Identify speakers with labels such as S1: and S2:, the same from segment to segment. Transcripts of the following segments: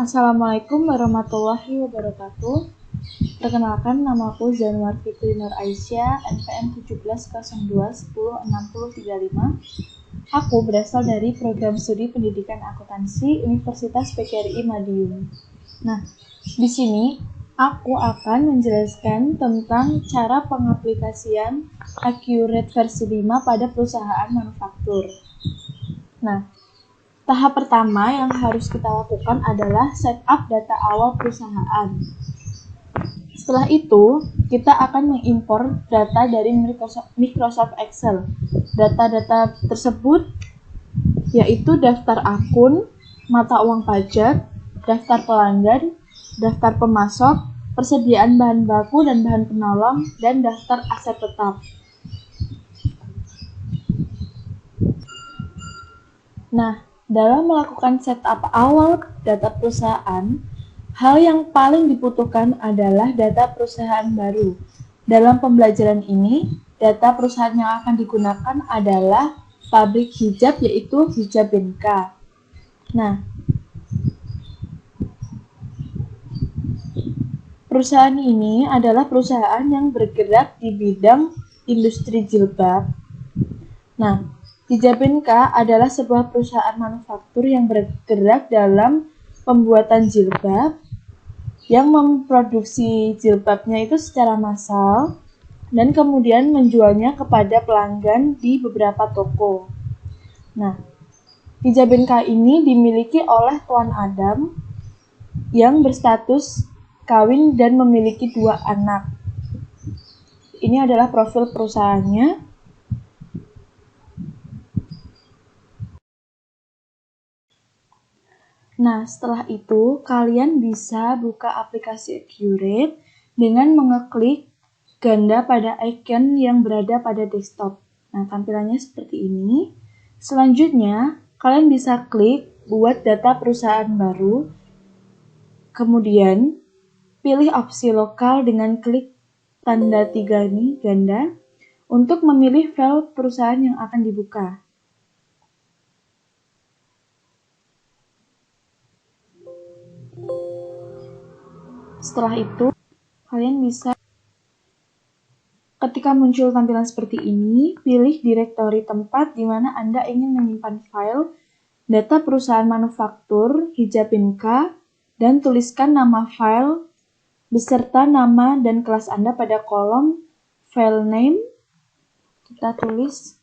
S1: Assalamualaikum warahmatullahi wabarakatuh. Perkenalkan, namaku Zainwar Fitri Nur Aisyah, NPM 1702106035. Aku berasal dari program studi pendidikan akuntansi Universitas PKRI Madiun. Nah, di sini aku akan menjelaskan tentang cara pengaplikasian Accurate versi 5 pada perusahaan manufaktur. Nah, tahap pertama yang harus kita lakukan adalah setup data awal perusahaan. Setelah itu, kita akan mengimpor data dari Microsoft Excel. Data-data tersebut yaitu daftar akun, mata uang pajak, daftar pelanggan, daftar pemasok, persediaan bahan baku dan bahan penolong, dan daftar aset tetap. Nah, dalam melakukan setup awal data perusahaan, hal yang paling dibutuhkan adalah data perusahaan baru. Dalam pembelajaran ini, data perusahaan yang akan digunakan adalah pabrik hijab, yaitu Hijabenka. Nah, perusahaan ini adalah perusahaan yang bergerak di bidang industri jilbab. Nah, Hijabenka adalah sebuah perusahaan manufaktur yang bergerak dalam pembuatan jilbab, yang memproduksi jilbabnya itu secara massal dan kemudian menjualnya kepada pelanggan di beberapa toko. Nah, Hijabenka ini dimiliki oleh Tuan Adam yang berstatus kawin dan memiliki 2 anak. Ini adalah profil perusahaannya. Nah, setelah itu kalian bisa buka aplikasi Accurate dengan mengeklik ganda pada icon yang berada pada desktop. Nah, tampilannya seperti ini. Selanjutnya, kalian bisa klik buat data perusahaan baru. Kemudian, pilih opsi lokal dengan klik tanda 3 ini, ganda, untuk memilih file perusahaan yang akan dibuka. Setelah itu, kalian bisa, ketika muncul tampilan seperti ini, pilih direktori tempat di mana Anda ingin menyimpan file data perusahaan manufaktur Hijabenka dan tuliskan nama file beserta nama dan kelas Anda pada kolom file name. Kita tulis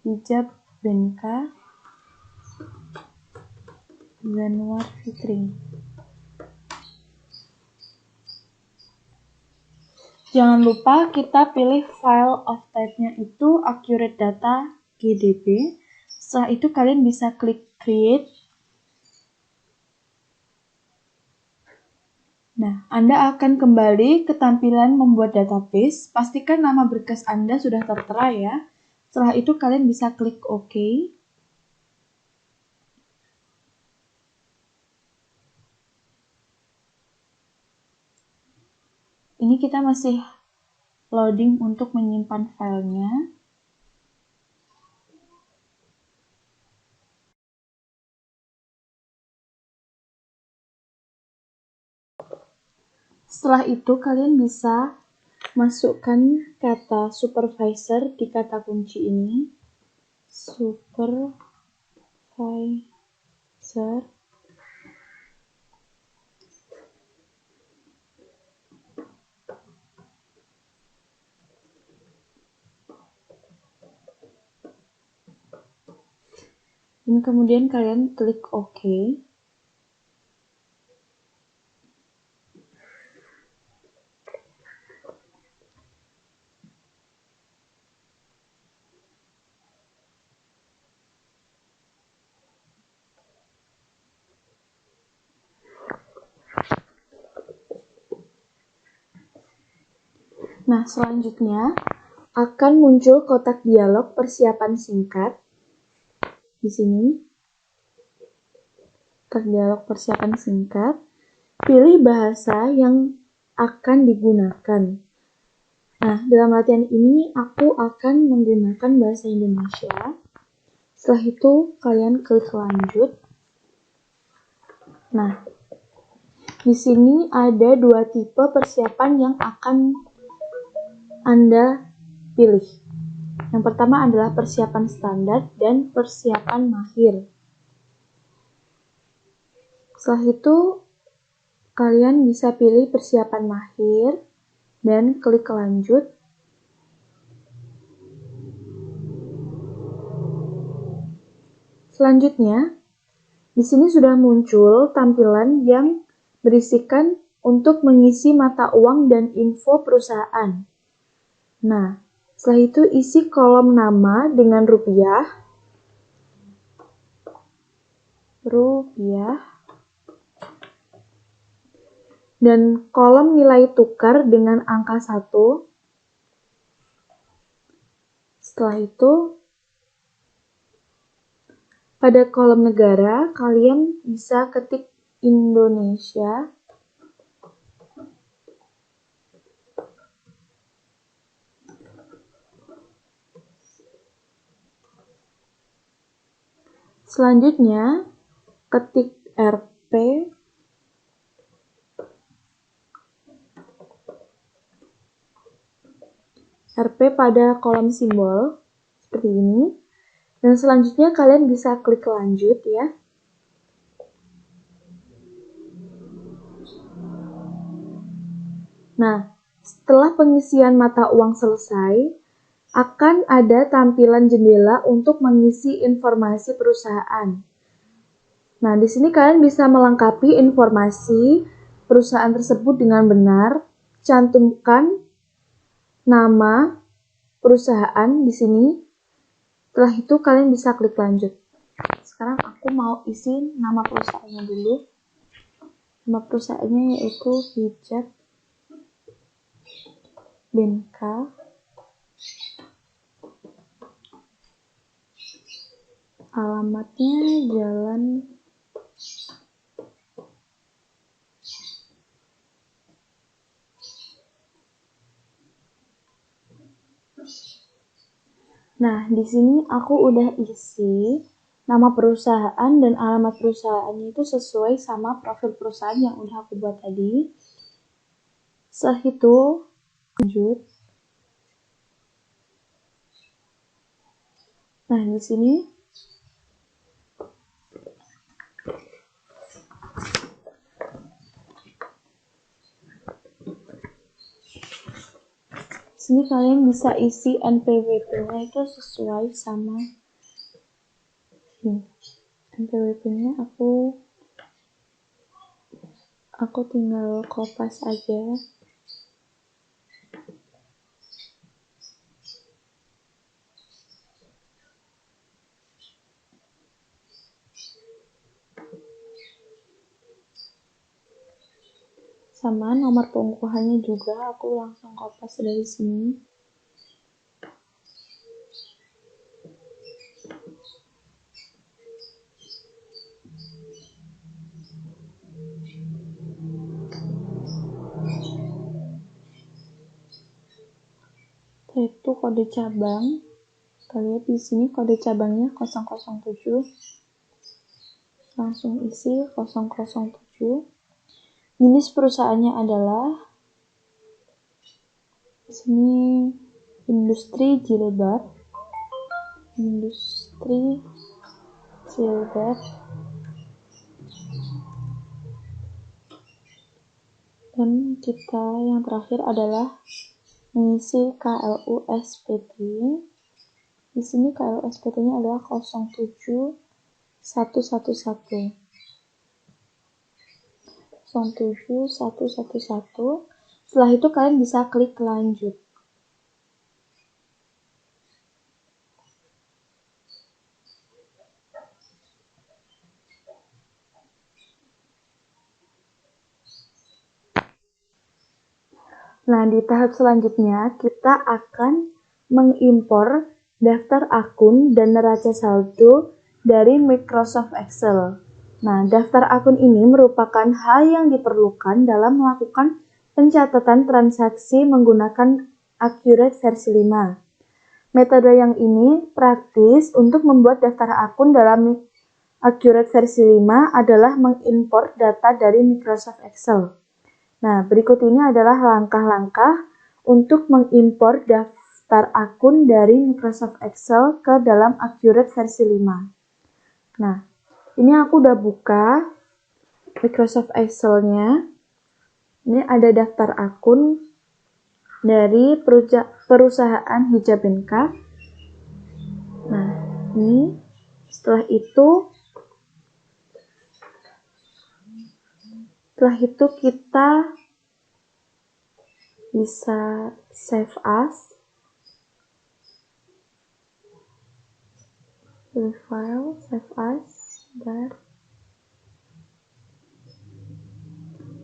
S1: Hijabenka Zainwar Fitri. Jangan lupa kita pilih file of type-nya itu Accurate Data GDB. Setelah itu kalian bisa klik Create. Nah, Anda akan kembali ke tampilan membuat database. Pastikan nama berkas Anda sudah tertera ya. Setelah itu kalian bisa klik OK. Ini kita masih loading untuk menyimpan filenya. Setelah itu kalian bisa masukkan kata supervisor di kata kunci ini. Supervisor. Dan kemudian kalian klik OK. Nah, selanjutnya akan muncul kotak dialog persiapan singkat. Di sini, kotak dialog persiapan singkat. Pilih bahasa yang akan digunakan. Nah, dalam latihan ini aku akan menggunakan bahasa Indonesia. Setelah itu, kalian klik lanjut. Nah, di sini ada dua tipe persiapan yang akan Anda pilih. Yang pertama adalah persiapan standar dan persiapan mahir. Setelah itu, kalian bisa pilih persiapan mahir dan klik lanjut. Selanjutnya, di sini sudah muncul tampilan yang berisikan untuk mengisi mata uang dan info perusahaan. Nah, setelah itu isi kolom nama dengan rupiah, dan kolom nilai tukar dengan angka 1. Setelah itu, pada kolom negara, kalian bisa ketik Indonesia. Selanjutnya, ketik RP. RP pada kolom simbol, seperti ini. Dan selanjutnya kalian bisa klik lanjut ya. Nah, setelah pengisian mata uang selesai, akan ada tampilan jendela untuk mengisi informasi perusahaan. Nah, di sini kalian bisa melengkapi informasi perusahaan tersebut dengan benar, cantumkan nama perusahaan di sini. Setelah itu kalian bisa klik lanjut. Sekarang aku mau isi nama perusahaannya dulu. Nama perusahaannya yaitu Hijab Benka. Alamatnya Jalan Nah, di sini aku udah isi nama perusahaan dan alamat perusahaannya itu sesuai sama profil perusahaan yang udah aku buat tadi. Setelah itu, lanjut. Nah, di sini kalian bisa isi NPWP-nya itu sesuai sama ini. NPWP-nya aku tinggal kopas aja. Sama nomor pengukuhannya juga aku langsung kopas dari sini. Itu kode cabang. Kita lihat di sini kode cabangnya 007. Langsung isi 007. Jenis perusahaannya adalah di sini industri jilbab. Dan kita yang terakhir adalah mengisi KLU SPT. Di sini KLU SPT-nya adalah 07111. 07111. Setelah itu kalian bisa klik lanjut. Nah, di tahap selanjutnya kita akan mengimpor daftar akun dan neraca saldo dari Microsoft Excel. Nah, daftar akun ini merupakan hal yang diperlukan dalam melakukan pencatatan transaksi menggunakan Accurate versi 5. Metode yang ini praktis untuk membuat daftar akun dalam Accurate versi 5 adalah mengimport data dari Microsoft Excel. Nah, berikut ini adalah langkah-langkah untuk mengimport daftar akun dari Microsoft Excel ke dalam Accurate versi 5. Nah, ini aku udah buka Microsoft Excel-nya. Ini ada daftar akun dari perusahaan Hijabenka. Nah, ini setelah itu kita bisa save as, file, save as, dan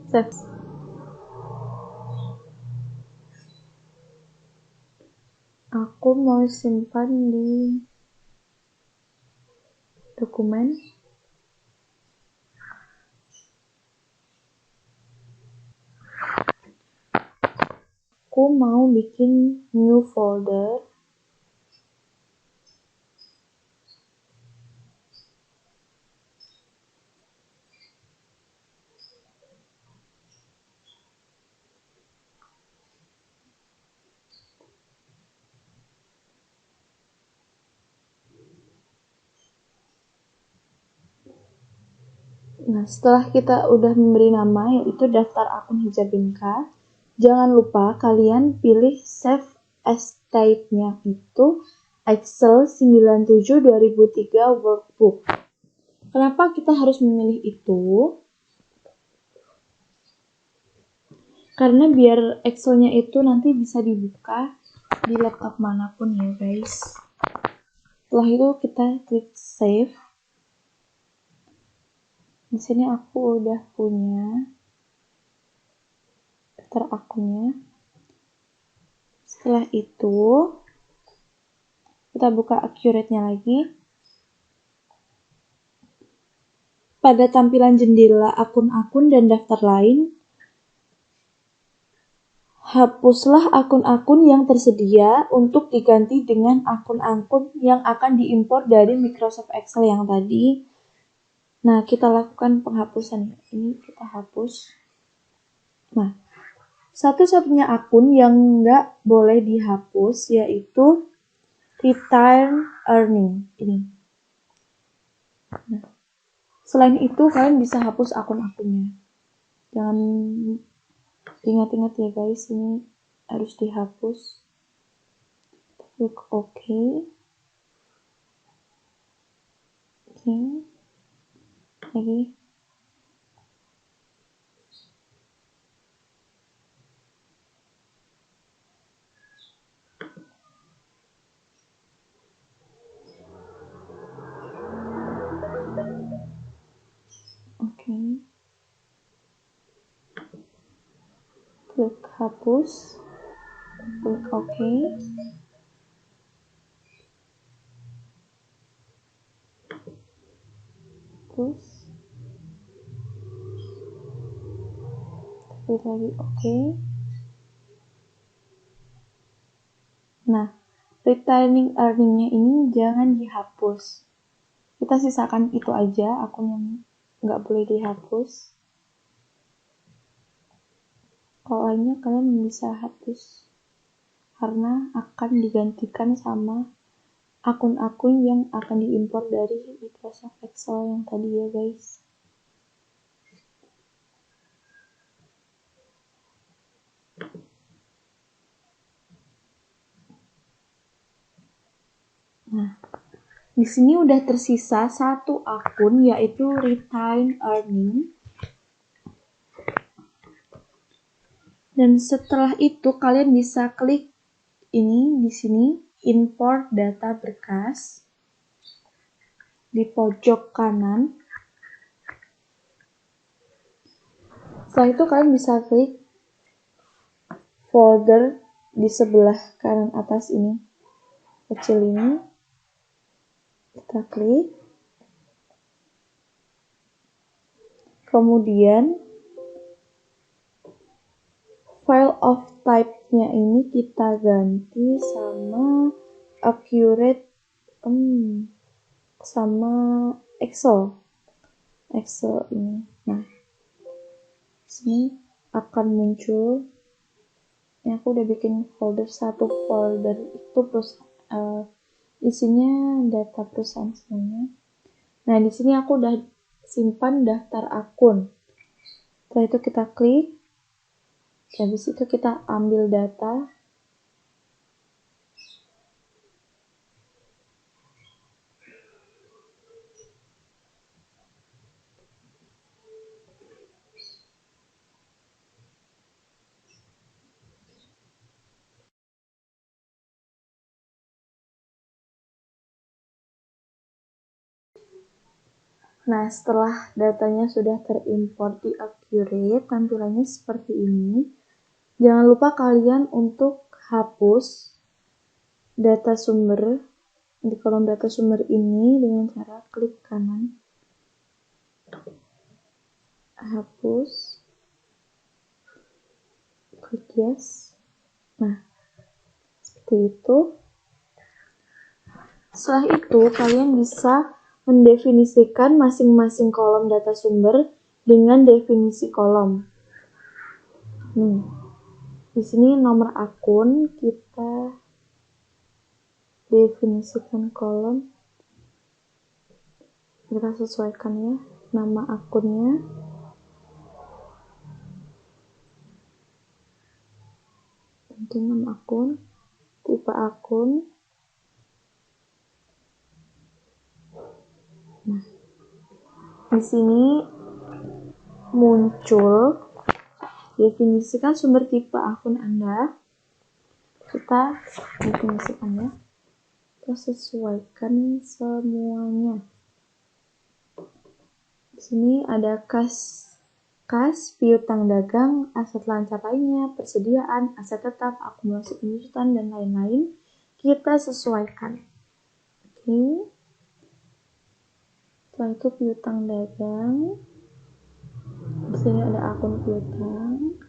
S1: save. Aku mau simpan di dokumen. Aku mau bikin new folder. Nah, setelah kita udah memberi nama yaitu daftar akun Hijabenka, jangan lupa kalian pilih save as type-nya itu Excel 97 2003 workbook. Kenapa kita harus memilih itu? Karena biar Excel-nya itu nanti bisa dibuka di laptop manapun ya guys. Setelah itu kita klik save. Di sini aku udah punya daftar akunnya. Setelah itu kita buka Accurate-nya lagi. Pada tampilan jendela akun-akun dan daftar lain, hapuslah akun-akun yang tersedia untuk diganti dengan akun-akun yang akan diimpor dari Microsoft Excel yang tadi. Nah, kita lakukan penghapusan. Ini kita hapus. Nah, satu-satunya akun yang nggak boleh dihapus yaitu return earning. Ini. Nah, selain itu, kalian bisa hapus akun-akunnya. Jangan ingat-ingat ya guys, ini harus dihapus. Klik OK. Oke. Lagi. Oke. Klik hapus. Klik OK. Terus klik lagi OK. Nah, returning earning-nya ini jangan dihapus. Kita sisakan itu aja, akun yang nggak boleh dihapus. Kalau lainnya kalian bisa hapus karena akan digantikan sama akun-akun yang akan diimpor dari Microsoft Excel yang tadi ya guys. Nah, di sini udah tersisa satu akun yaitu retain earning. Dan setelah itu kalian bisa klik ini di sini import data berkas di pojok kanan. Setelah itu kalian bisa klik folder di sebelah kanan atas ini, kecil ini. Kita klik. Kemudian file of type-nya ini kita ganti sama accurate sama Excel ini. Nah, sini akan muncul. Ini aku udah bikin satu folder itu isinya data perusahaan semuanya. Nah, di sini aku udah simpan daftar akun. Setelah itu kita klik. Habis itu kita ambil data. Nah, setelah datanya sudah terimport di Accurate, tampilannya seperti ini. Jangan lupa kalian untuk hapus data sumber di kolom data sumber ini dengan cara klik kanan. Hapus. Klik yes. Nah, seperti itu. Setelah itu, kalian bisa mendefinisikan masing-masing kolom data sumber dengan definisi kolom. Di sini nomor akun kita definisikan kolom. Kita sesuaikan ya, nama akunnya. Penting nama akun, tipe akun. Nah, di sini muncul definisikan sumber tipe akun Anda. Kita definisikan ya. Kita sesuaikan semuanya. Di sini ada kas piutang dagang, aset lancar lainnya, persediaan, aset tetap, akumulasi penyusutan, dan lain-lain. Kita sesuaikan. Oke. Setelah itu piutang dagang. Di sini ada akun piutang,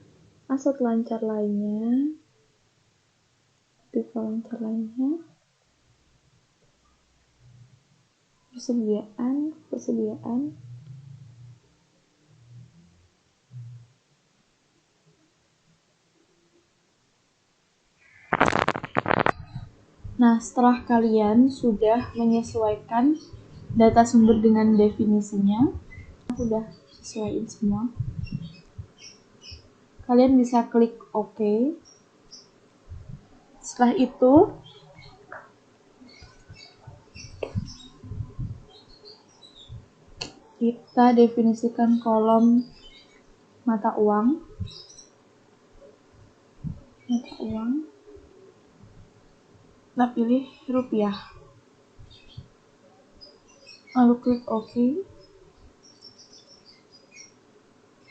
S1: aset lancar lainnya, aktif lancar lainnya, persediaan. Nah, setelah kalian sudah menyesuaikan data sumber dengan definisinya, aku udah sesuaiin semua. Kalian bisa klik OK. Setelah itu, kita definisikan kolom mata uang. Kita pilih rupiah. Lalu klik OK.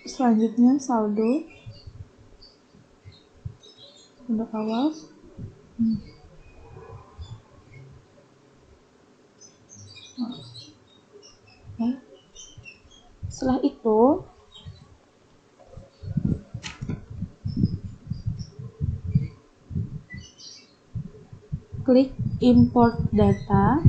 S1: Selanjutnya saldo untuk awal. Setelah itu klik import data.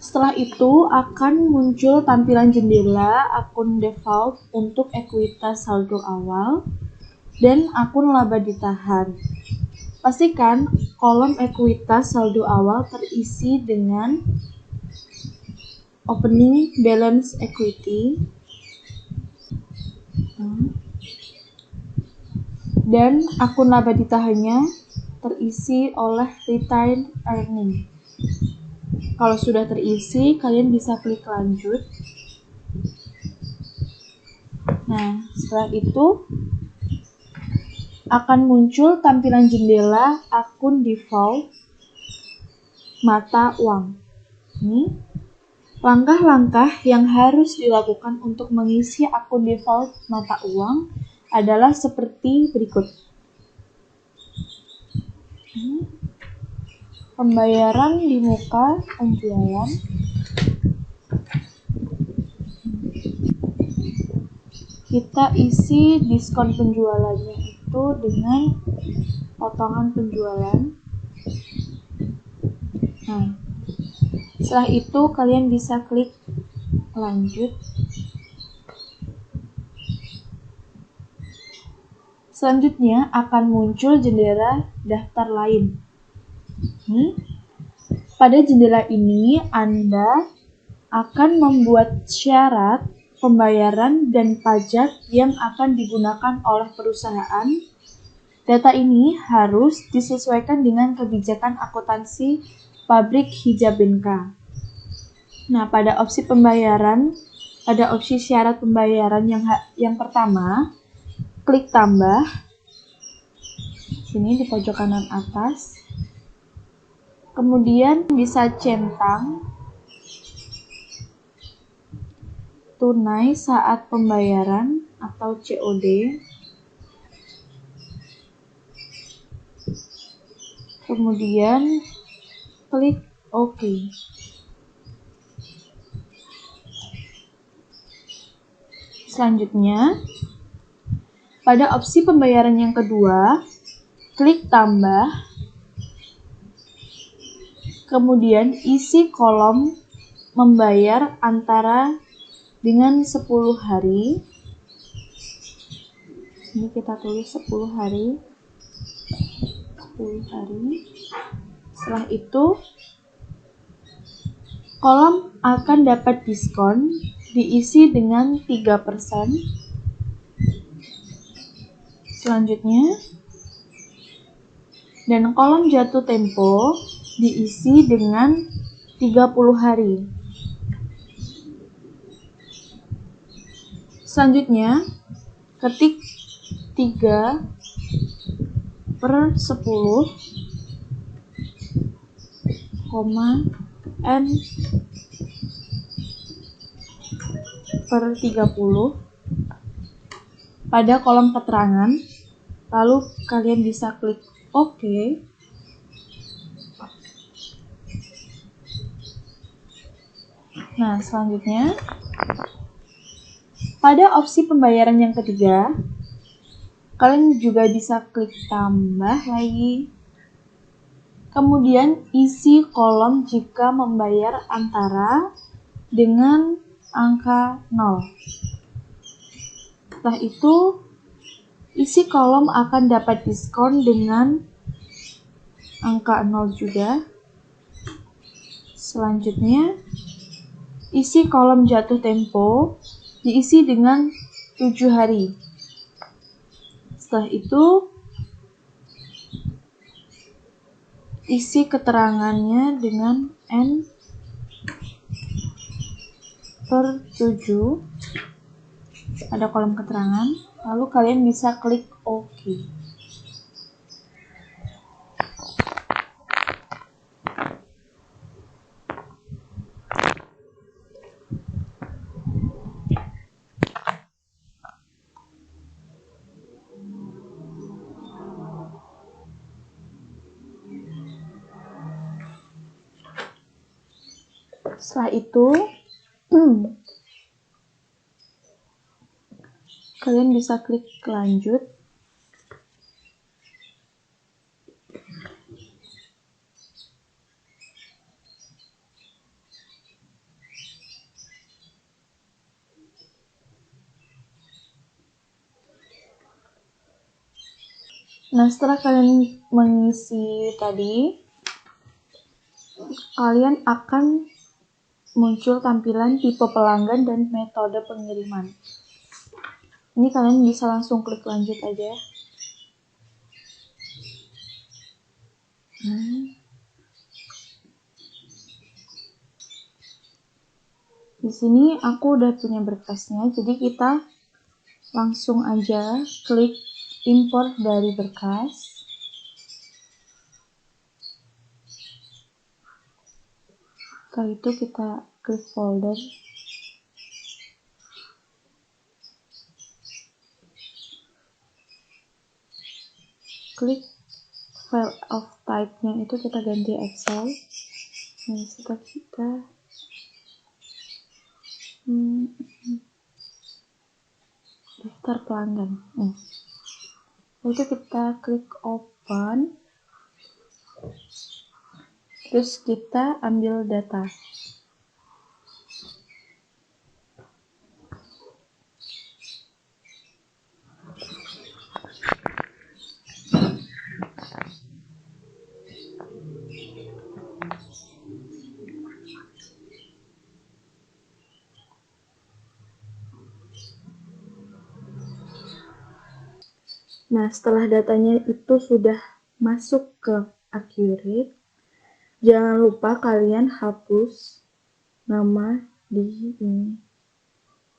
S1: Setelah itu akan muncul tampilan jendela akun default untuk ekuitas saldo awal dan akun laba ditahan. Pastikan kolom ekuitas saldo awal terisi dengan opening balance equity dan akun laba ditahannya terisi oleh retained earning. Kalau sudah terisi, kalian bisa klik lanjut. Nah, setelah itu akan muncul tampilan jendela akun default mata uang. Ini Langkah-langkah yang harus dilakukan untuk mengisi akun default mata uang adalah seperti berikut. Pembayaran di muka penjualan. Kita isi diskon penjualannya itu dengan potongan penjualan. Nah, setelah itu kalian bisa klik lanjut. Selanjutnya akan muncul jendela daftar lain. Pada jendela ini Anda akan membuat syarat pembayaran dan pajak yang akan digunakan oleh perusahaan. Data ini harus disesuaikan dengan kebijakan akuntansi pabrik Hijabenka. Nah, pada opsi pembayaran, pada opsi syarat pembayaran yang pertama, klik tambah. Sini di pojok kanan atas. Kemudian bisa centang tunai saat pembayaran atau COD. Kemudian klik OK. Selanjutnya, pada opsi pembayaran yang kedua, klik tambah. Kemudian isi kolom membayar antara dengan 10 hari. Ini kita tulis 10 hari. 10 hari. Setelah itu, kolom akan dapat diskon diisi dengan 3%. Selanjutnya, dan kolom jatuh tempo diisi dengan 30 hari. Selanjutnya, ketik 3/10, N/30 pada kolom keterangan, lalu kalian bisa klik OK. Nah, selanjutnya, pada opsi pembayaran yang ketiga, kalian juga bisa klik tambah lagi. Kemudian isi kolom jika membayar antara dengan angka 0. Setelah itu, isi kolom akan dapat diskon dengan angka 0 juga. Selanjutnya, isi kolom jatuh tempo diisi dengan 7 hari. Setelah itu, isi keterangannya dengan N/7 pada kolom keterangan, lalu kalian bisa klik OK. Setelah itu, kalian bisa klik lanjut. Nah, setelah kalian mengisi tadi, kalian akan muncul tampilan tipe pelanggan dan metode pengiriman. Ini kalian bisa langsung klik lanjut aja. Di sini aku udah punya berkasnya, jadi kita langsung aja klik import dari berkas. Setelah itu kita klik folder, klik file of type-nya itu kita ganti Excel. Nah, setelah kita daftar pelanggan. Itu kita klik open, terus kita ambil data. Nah, setelah datanya itu sudah masuk ke Accurate, jangan lupa kalian hapus nama di ini.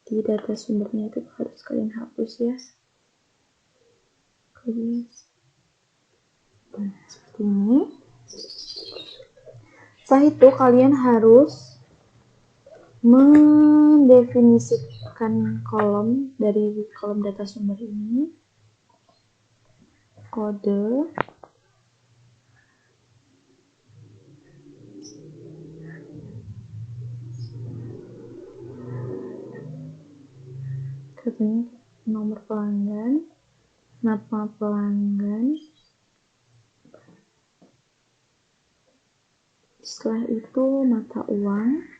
S1: Di data sumbernya itu harus kalian hapus ya. Nah, seperti ini. Setelah itu kalian harus mendefinisikan kolom dari kolom data sumber ini. Kode, katanya nomor pelanggan, nama pelanggan. Setelah itu mata uang.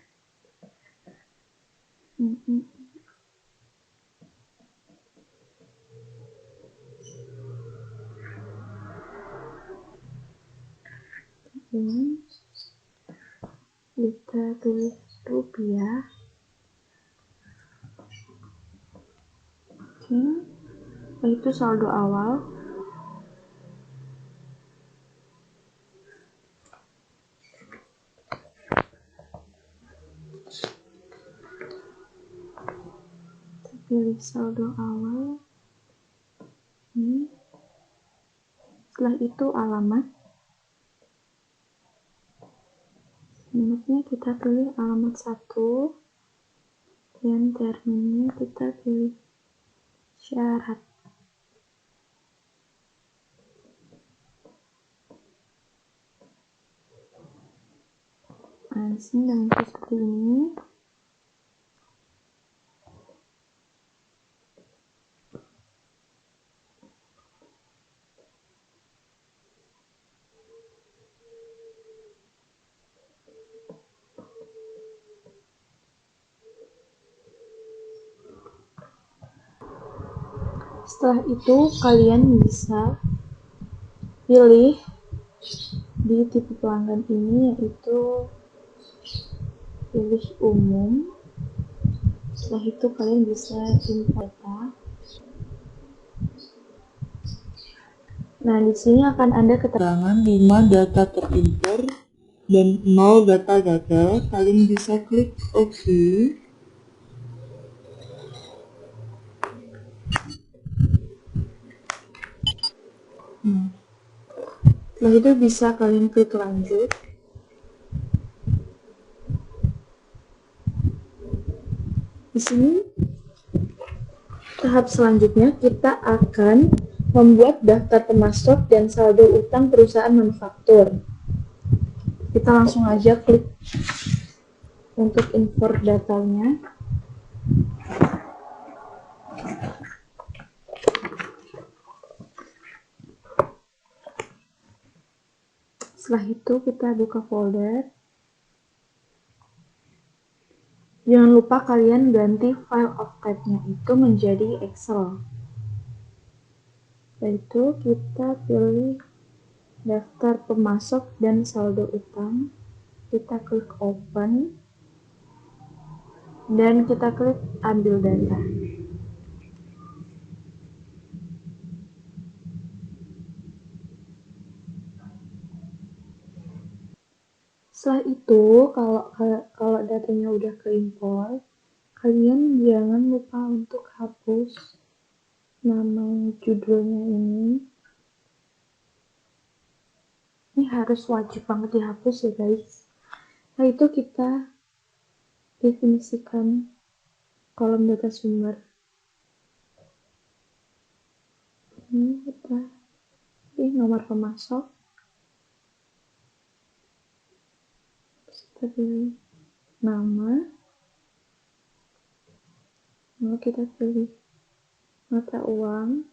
S1: Kita tulis rupiah. Itu saldo awal. Kita pilih saldo awal. Setelah itu alamat. Alamatnya kita pilih alamat 1, dan terminnya kita pilih syarat. Nah, disini dengan seperti ini. Setelah itu kalian bisa pilih di tipe pelanggan ini, yaitu pilih umum. Setelah itu kalian bisa import data. Nah, di sini akan ada keterangan 5 data terimpor dan 0 data gagal. Kalian bisa klik OK. Setelah itu bisa kalian klik lanjut. Di sini tahap selanjutnya kita akan membuat daftar pemasok dan saldo utang perusahaan manufaktur. Kita langsung aja klik untuk import datanya. Setelah itu kita buka folder. Jangan lupa kalian ganti file of type-nya itu menjadi Excel. Setelah itu kita pilih daftar pemasok dan saldo utang. Kita klik open dan kita klik ambil data. Setelah itu, kalau datanya udah keimport, kalian jangan lupa untuk hapus nama judulnya ini. Ini harus wajib banget dihapus ya guys. Setelah itu kita definisikan kolom data sumber. Ini kita nomor pemasok, kita pilih nama, lalu kita pilih mata uang,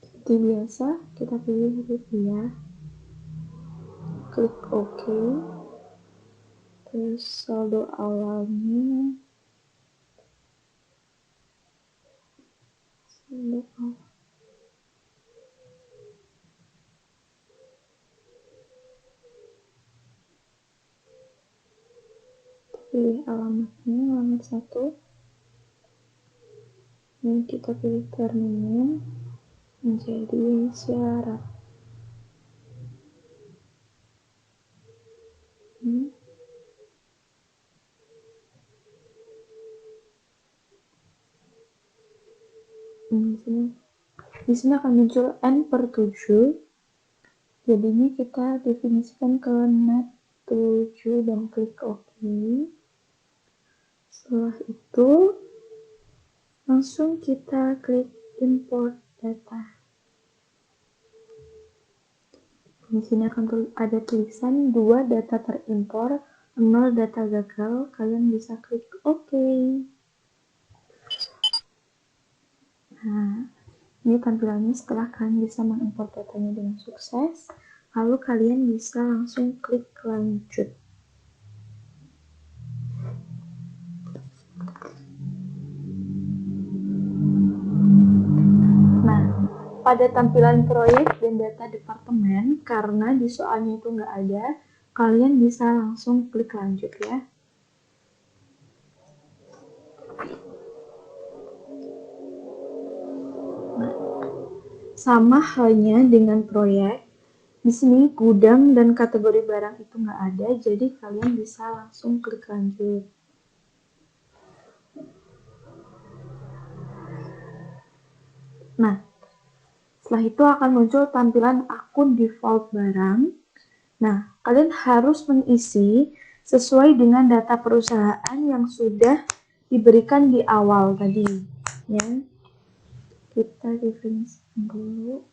S1: seperti biasa kita pilih rupiah, klik OK, terus saldo awalnya, pilih alamatnya, alamat 1, dan kita pilih terminal menjadi syarat. Di sini akan muncul N per 7. Jadinya kita definisikan ke net 7 dan klik OK. Setelah itu langsung kita klik import data. Di sini akan ada tulisan 2 data terimpor, 0 data gagal. Kalian bisa klik OK. Nah, ini tampilannya setelah kalian bisa mengimport datanya dengan sukses. Lalu kalian bisa langsung klik lanjut. Nah, pada tampilan proyek dan data departemen, karena di soalnya itu nggak ada, kalian bisa langsung klik lanjut ya. Nah, sama halnya dengan proyek, di sini gudang dan kategori barang itu nggak ada, jadi kalian bisa langsung klik lanjut. Nah, setelah itu akan muncul tampilan akun default barang. Nah, kalian harus mengisi sesuai dengan data perusahaan yang sudah diberikan di awal tadi. Ya, kita definisikan dulu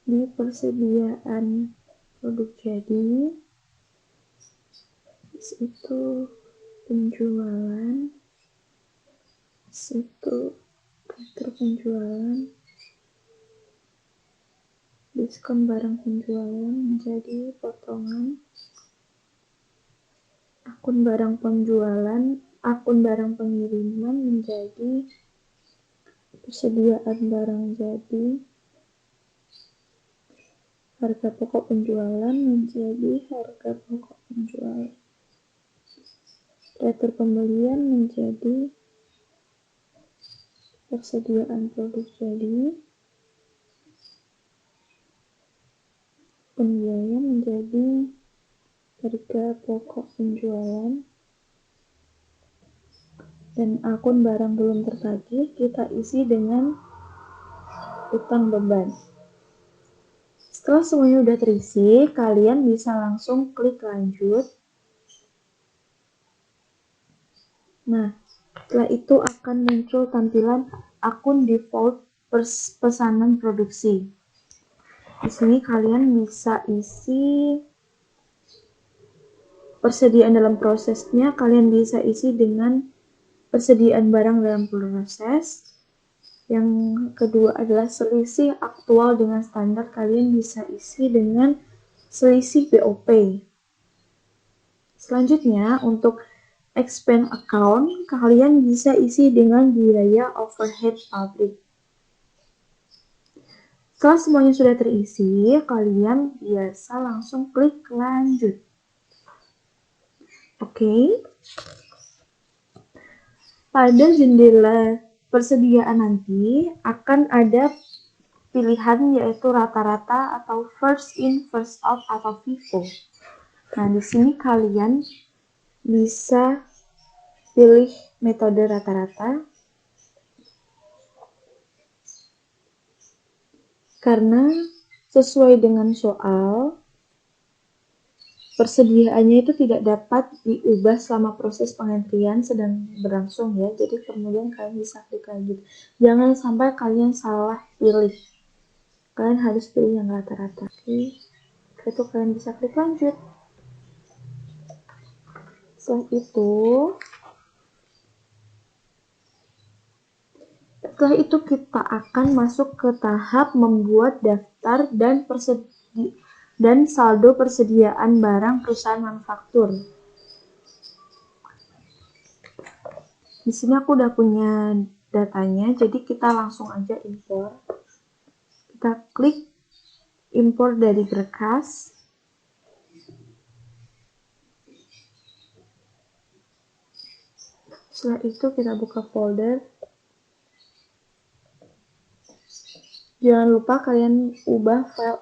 S1: di persediaan produk jadi, itu penjualan, itu daftar penjualan, diskon barang penjualan menjadi potongan, akun barang penjualan, akun barang pengiriman menjadi persediaan barang jadi, harga pokok penjualan menjadi harga pokok penjualan, retur pembelian menjadi persediaan produk jadi, pembiayaan menjadi harga pokok penjualan, dan akun barang belum tertagih kita isi dengan utang beban. Setelah semuanya udah terisi, kalian bisa langsung klik lanjut. Nah, setelah itu akan muncul tampilan akun default pesanan produksi. Di sini kalian bisa isi persediaan dalam prosesnya, kalian bisa isi dengan persediaan barang dalam proses. Yang kedua adalah selisih aktual dengan standar, kalian bisa isi dengan selisih BOP. Selanjutnya, untuk expand account, kalian bisa isi dengan biaya overhead pabrik. Setelah semuanya sudah terisi, kalian biasa langsung klik lanjut. Oke. Pada jendela persediaan nanti akan ada pilihan yaitu rata-rata atau first in first out atau FIFO. Nah, di sini kalian bisa pilih metode rata-rata. Karena sesuai dengan soal, persediaannya itu tidak dapat diubah selama proses pengantrian sedang berlangsung ya. Jadi kemudian kalian bisa klik lagi. Jangan sampai kalian salah pilih. Kalian harus pilih yang rata-rata. Oke. Itu kalian bisa klik lanjut. Setelah itu kita akan masuk ke tahap membuat daftar dan saldo persediaan barang perusahaan manufaktur. Di sini aku udah punya datanya, jadi kita langsung aja impor. Kita klik impor dari berkas. Setelah itu kita buka folder. Jangan lupa kalian ubah file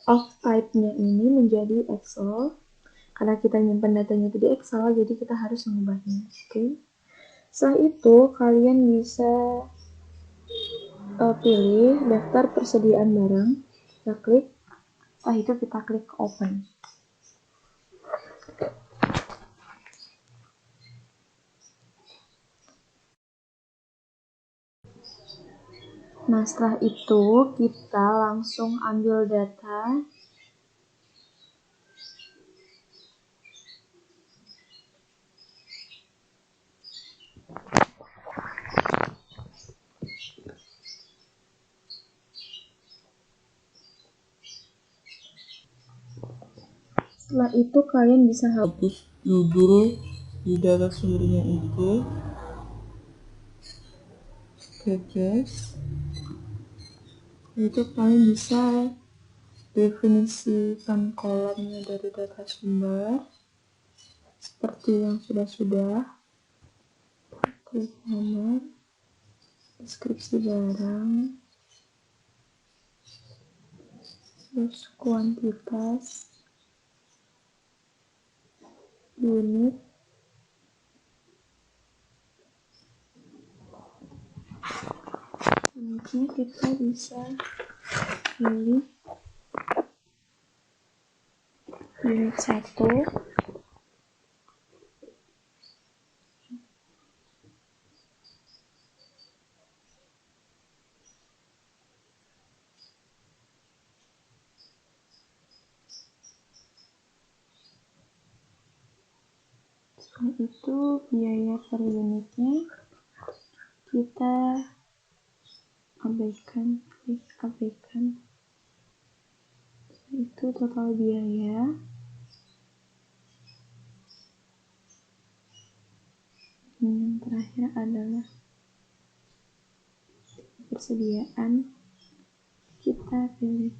S1: of type-nya ini menjadi Excel. Karena kita nyimpan datanya itu di Excel, jadi kita harus mengubahnya. Oke. Setelah itu kalian bisa pilih daftar persediaan barang. Kita klik. Setelah itu kita klik open. Nah, setelah itu kita langsung ambil data. Setelah itu kalian bisa hapus
S2: judul di data sumbernya itu, kepes. Itu kalian bisa definisikan kolomnya dari data sumber seperti yang sudah-sudah. Klik nomor, deskripsi barang, terus kuantitas, unit, unitnya kita bisa pilih unit 1. Setelah itu biaya per unitnya kita abaikan. Itu total biaya. Yang terakhir adalah persediaan. Kita pilih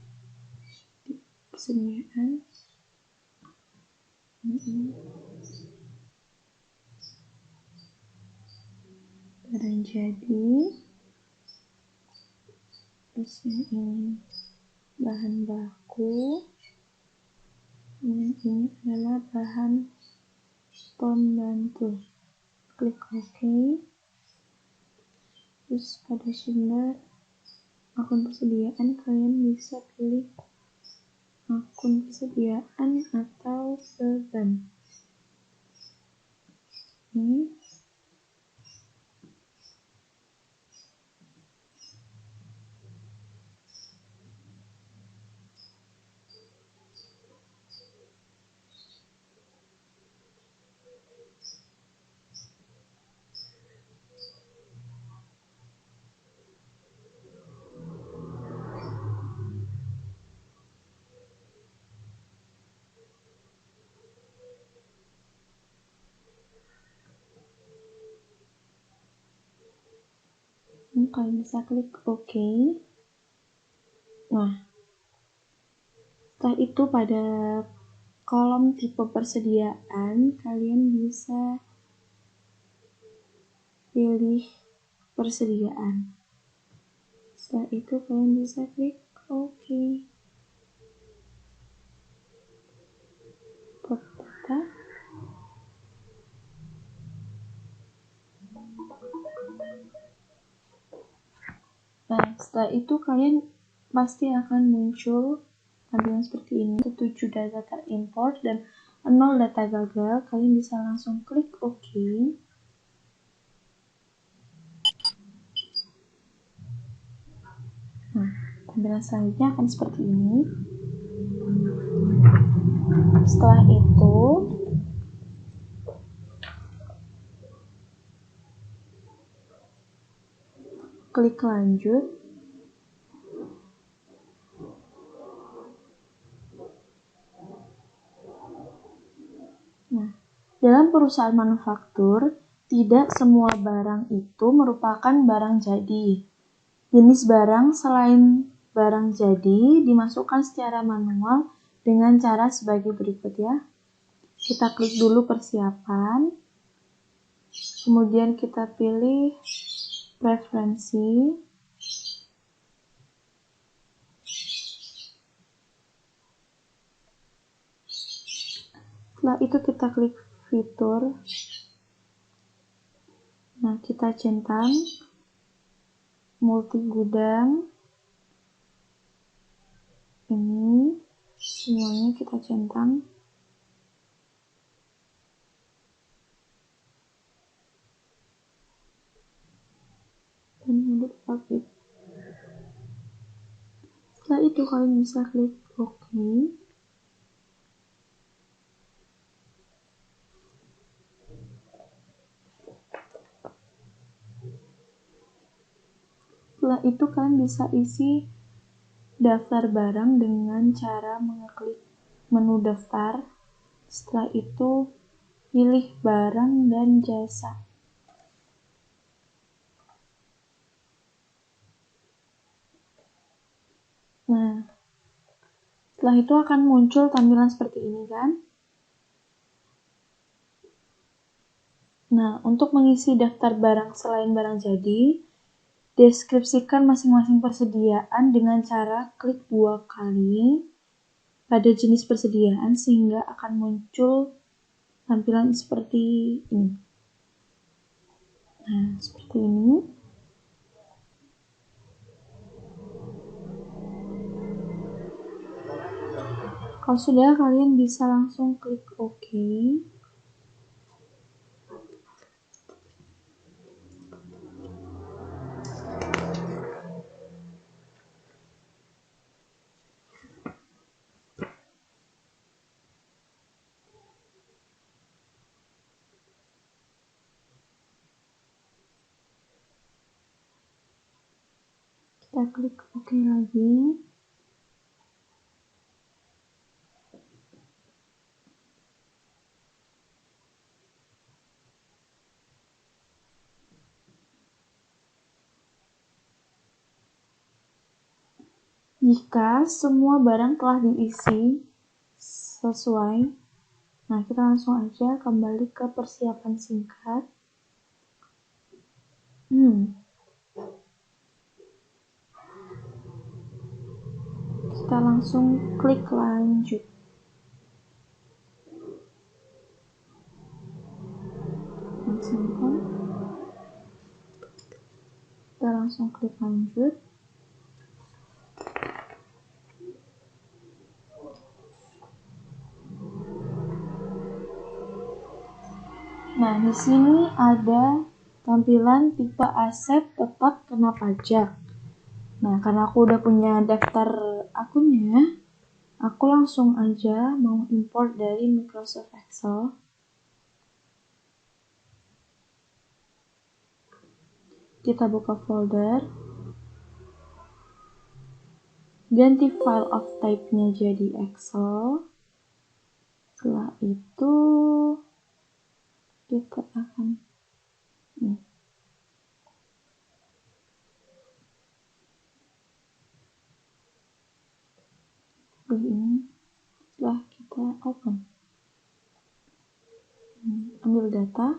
S2: persediaan. Barang jadi. Terus yang ini bahan baku. Yang ini adalah bahan pembantu. Klik OK. Terus pada sumber akun persediaan kalian bisa pilih akun persediaan atau beban. Ini kalian bisa klik OK. Nah, setelah itu pada kolom tipe persediaan kalian bisa pilih persediaan. Setelah itu kalian bisa klik OK. Data. Nah, setelah itu kalian
S1: pasti akan muncul tampilan seperti ini. 7 data terimport dan 0 data gagal. Kalian bisa langsung klik OK. Nah, tampilan selanjutnya akan seperti ini. Setelah itu, klik lanjut. Nah, dalam perusahaan manufaktur, tidak semua barang itu merupakan barang jadi. Jenis barang selain barang jadi dimasukkan secara manual dengan cara sebagai berikut ya. Kita klik dulu persiapan, kemudian kita pilih preferensi, setelah itu kita klik fitur. Nah, kita centang multi gudang, ini semuanya kita centang. Dan edit public. Setelah itu kalian bisa klik OK. Setelah itu kalian bisa isi daftar barang dengan cara mengeklik menu daftar. Setelah itu pilih barang dan jasa. Nah, setelah itu akan muncul tampilan seperti ini kan. Nah, untuk mengisi daftar barang selain barang jadi, deskripsikan masing-masing persediaan dengan cara klik 2 kali pada jenis persediaan sehingga akan muncul tampilan seperti ini. Nah, seperti ini. Kalau sudah, kalian bisa langsung klik OK. Kita klik OK lagi. Jika semua barang telah diisi sesuai, nah kita langsung aja kembali ke persiapan singkat. Kita langsung klik lanjut. Kita langsung klik lanjut. Nah, di sini ada tampilan tipe aset tetap kena pajak. Nah, karena aku udah punya daftar akunnya, aku langsung aja mau import dari Microsoft Excel. Kita buka folder, ganti file of type-nya jadi Excel. Setelah itu kita akan ini. Setelah kita open, ambil data.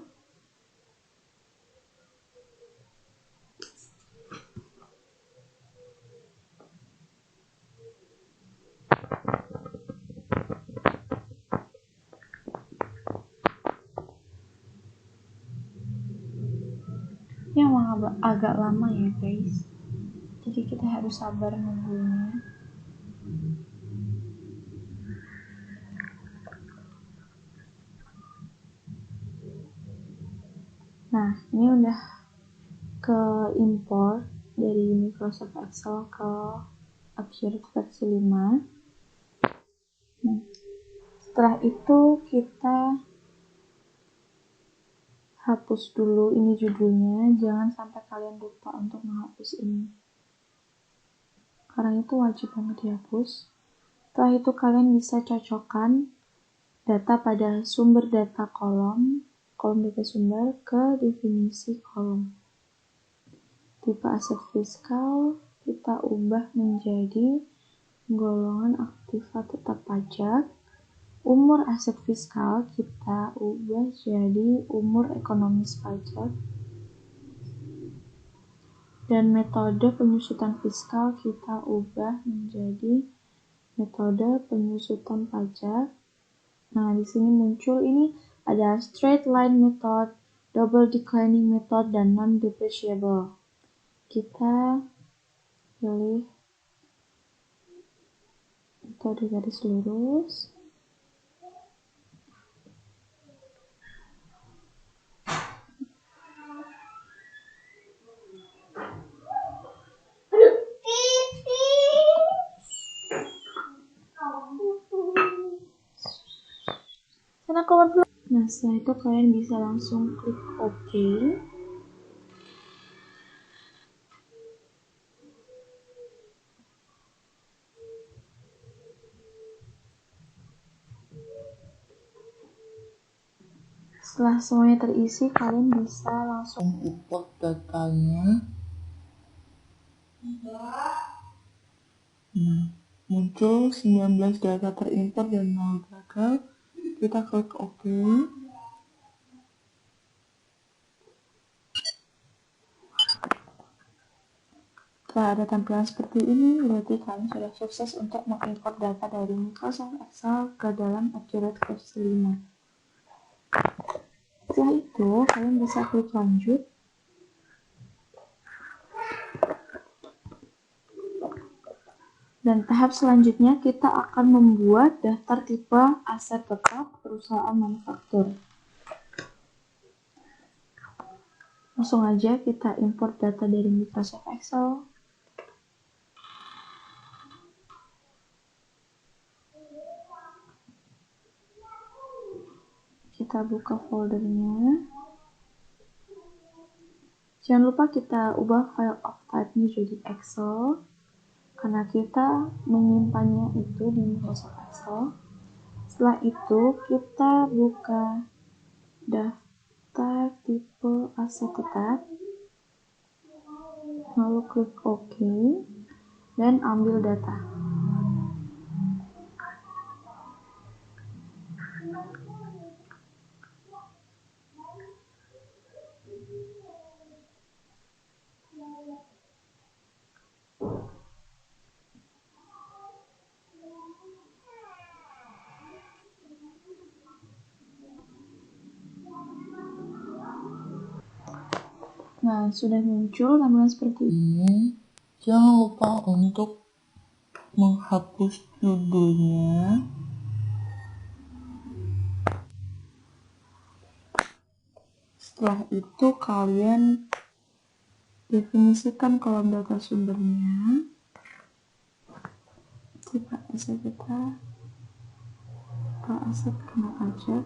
S1: Ini emang agak lama ya guys, jadi kita harus sabar nunggunya. Nah, ini udah ke import dari Microsoft Excel ke Accurate versi 5. Nah, setelah itu kita hapus dulu ini judulnya, jangan sampai kalian lupa untuk menghapus ini. Karena itu wajib banget dihapus. Setelah itu kalian bisa cocokkan data pada sumber data kolom data sumber ke definisi kolom. Tipe aset fiskal kita ubah menjadi golongan aktiva tetap pajak. Umur aset fiskal kita ubah jadi umur ekonomis pajak. Dan metode penyusutan fiskal kita ubah menjadi metode penyusutan pajak. Nah, di sini muncul ini ada straight line method, double declining method, dan non-depreciable. Kita pilih metode garis lurus. Nah, setelah itu kalian bisa langsung klik OK. Setelah semuanya terisi, kalian bisa langsung
S2: import datanya. Muncul 19 data terimport dan 0 gagal. Kita klik OK. Setelah ada tampilan seperti ini, berarti kalian sudah sukses untuk mengimport data dari Microsoft Excel ke dalam Accurate versi 5. Setelah itu, kalian bisa klik lanjut. Dan tahap selanjutnya kita akan membuat daftar tipe aset tetap perusahaan manufaktur. Langsung aja kita import data dari Microsoft Excel. Kita buka foldernya. Jangan lupa kita ubah file of type-nya jadi Excel, karena kita menyimpannya itu di Microsoft Excel. Setelah itu kita buka daftar tipe aset tetap, lalu klik OK, dan ambil data. Nah, sudah muncul tampilan seperti ini. Jangan lupa untuk menghapus judulnya. Setelah itu kalian definisikan kolom data sumbernya. Tipe aset kita, tipe aset kena pajak.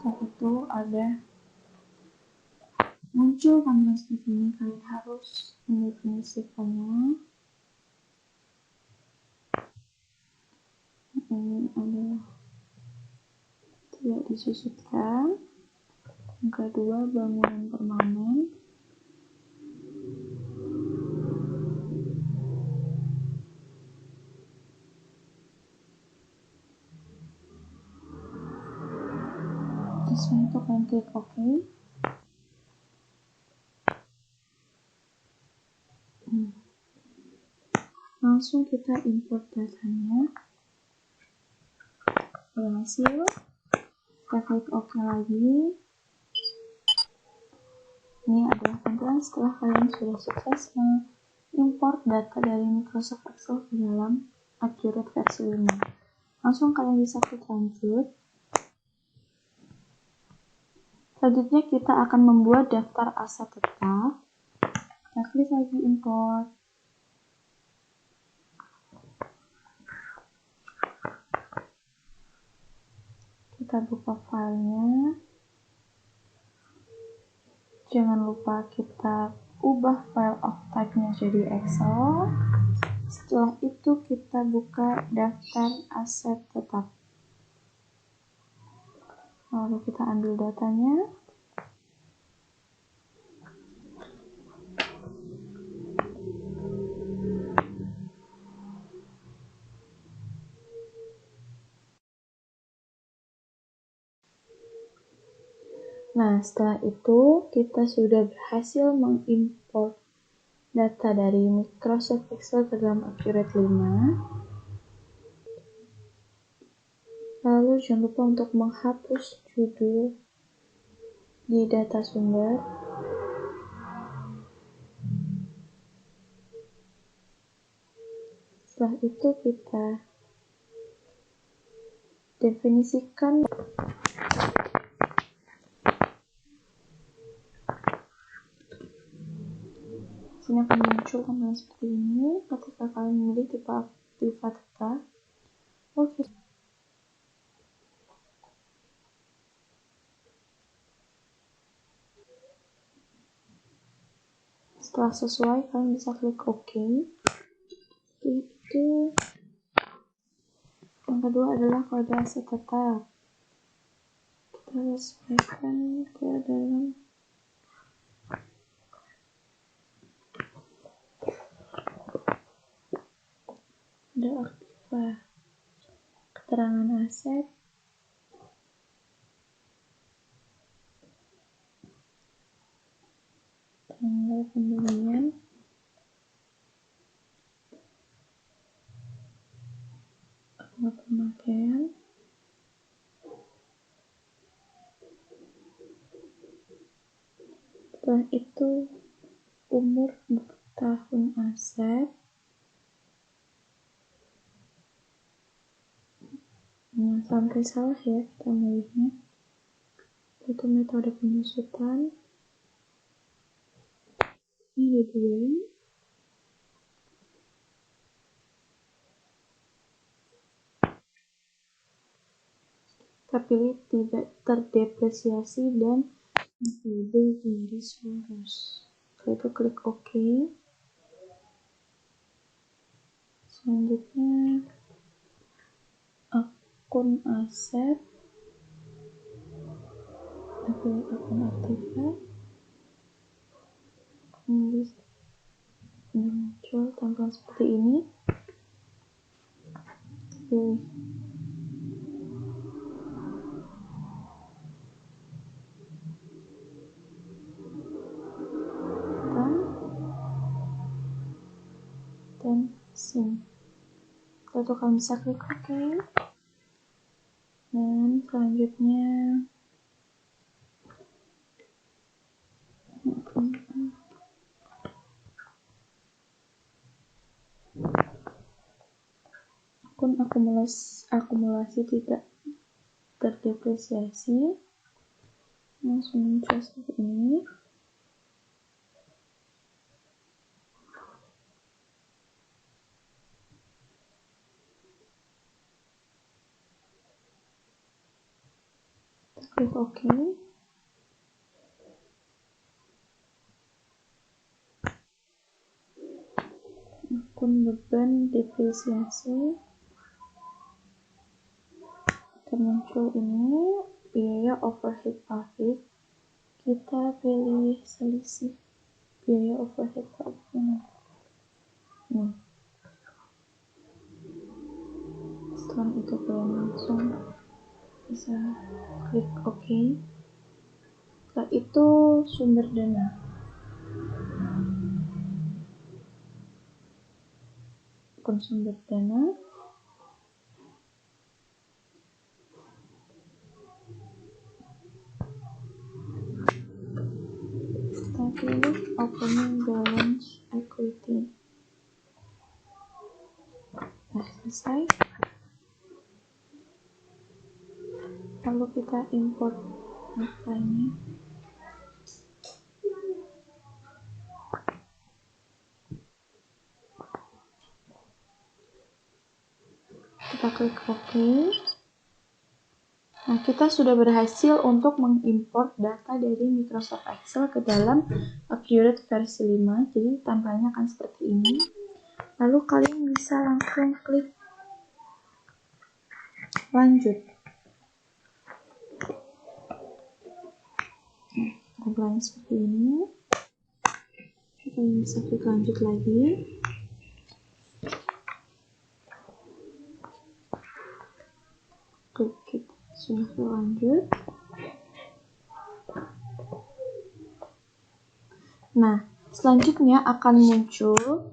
S2: Setelah itu ada muncul tampilan seperti ini, kalian harus mendefinisikannya. Ini adalah tidak disusutkan. Yang kedua, bangunan permanen. Setelah itu kalian klik OK. langsung kita import datanya. Berhasil. Kita klik OK lagi. Ini adalah tampilan setelah kalian sudah sukses mengimport data dari Microsoft Excel ke dalam Accurate versi 5. Langsung kalian bisa klik lanjut. Selanjutnya kita akan membuat daftar aset tetap. Kita klik lagi import. Kita buka filenya. Jangan lupa kita ubah file of type-nya jadi Excel. Setelah itu kita buka daftar aset tetap. Lalu kita ambil datanya. Nah, setelah itu kita sudah berhasil mengimport data dari Microsoft Excel ke dalam Accurate 5. Lalu jangan lupa untuk menghapus judul di data sumber. Setelah itu kita definisikan sini akan muncul tampilan seperti ini ketika kalian memilih tipe aktiva tetap. Oke. Setelah sesuai, kalian bisa klik OK. Itu yang kedua adalah kode aset tetap. Kita sesuaikan ke dalam kode aktiva. Keterangan aset, tanggal pembelian, tanggal pemakaian, setelah itu umur tahun aset. Nah, sampai salah ya kita milihnya. Itu metode penyusutan. Ini dua. Kita pilih tidak terdepresiasi dan metode garis lurus. Setelah itu klik OK. Selanjutnya akun aset. Pilih akun aktiva. Kemudian muncul tampilan seperti ini. Pilih dan SIM. Lalu kalian bisa klik OK. Dan selanjutnya akun akumulasi tidak terdepresiasi langsung muncul seperti ini. Klik OK. Akun beban depresiasi termuncul ini. Biaya overhead pabrik, kita pilih selisih biaya overhead pabrik. Setelah itu kalian langsung bisa klik OK. Setelah itu sumber dana. akun sumber dana. Kita pilih opening balance equity. Nah, selesai. Lalu kita import datanya. Kita klik OK. Nah, kita sudah berhasil untuk mengimport data dari Microsoft Excel ke dalam Accurate versi 5. Jadi tampilannya akan seperti ini. Lalu kalian bisa langsung klik lanjut. Tampilannya seperti ini. Kita bisa klik lanjut lagi. Klik kita sudah lanjut. Nah, selanjutnya akan muncul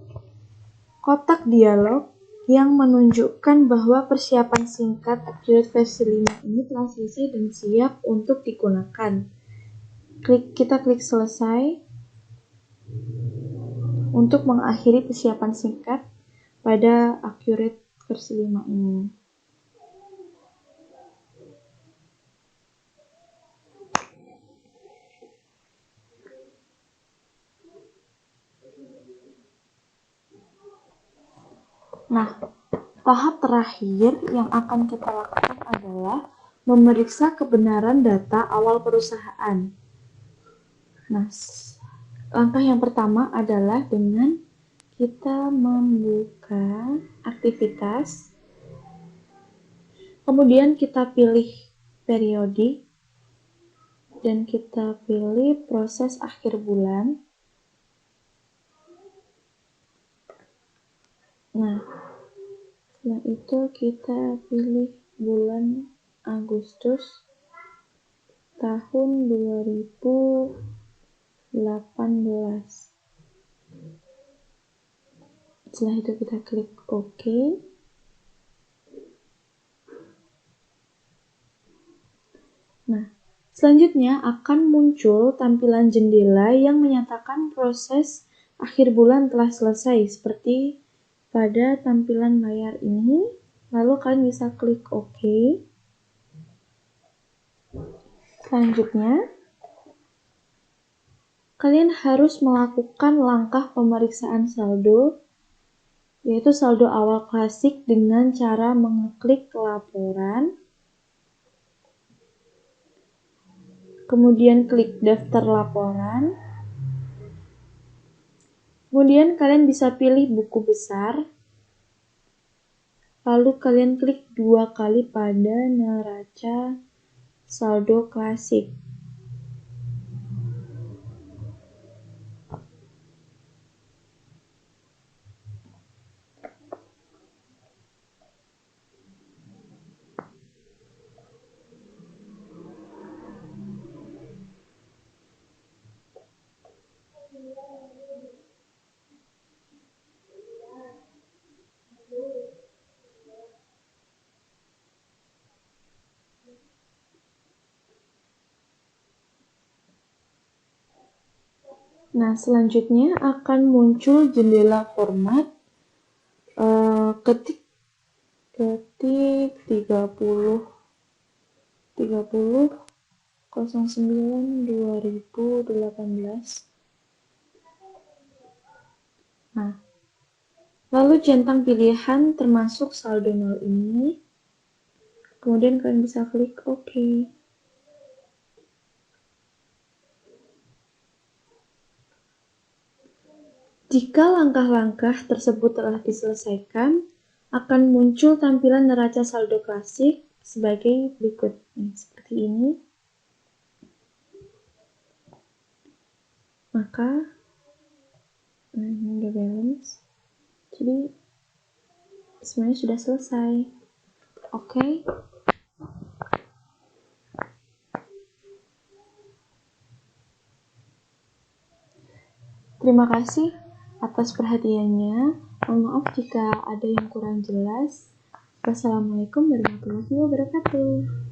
S2: kotak dialog yang menunjukkan bahwa persiapan singkat Accurate versi 5 ini telah selesai dan siap untuk digunakan. Kita klik selesai untuk mengakhiri persiapan singkat pada Accurate versi 5 ini. Nah, tahap terakhir yang akan kita lakukan adalah memeriksa kebenaran data awal perusahaan. Nah, langkah yang pertama adalah dengan kita membuka aktivitas, kemudian kita pilih periodik, dan kita pilih proses akhir bulan. Nah, setelah itu kita pilih bulan Agustus tahun 2018. Setelah itu kita klik OK. Nah, selanjutnya akan muncul tampilan jendela yang menyatakan proses akhir bulan telah selesai seperti pada tampilan layar ini. Lalu kalian bisa klik OK. Selanjutnya, kalian harus melakukan langkah pemeriksaan saldo, yaitu saldo awal klasik dengan cara mengeklik laporan, kemudian klik daftar laporan, kemudian kalian bisa pilih buku besar, lalu kalian klik 2 kali pada neraca saldo klasik. Nah, selanjutnya akan muncul jendela format, ketik 30 09/2018. Nah, lalu centang pilihan termasuk saldo 0 ini, kemudian kalian bisa klik OK. Jika langkah-langkah tersebut telah diselesaikan, akan muncul tampilan neraca saldo klasik sebagai berikut. Seperti ini. Maka, ini udah balance. Jadi, semuanya sudah selesai. Oke. Terima kasih atas perhatiannya. Mohon maaf jika ada yang kurang jelas. Wassalamualaikum warahmatullahi wabarakatuh.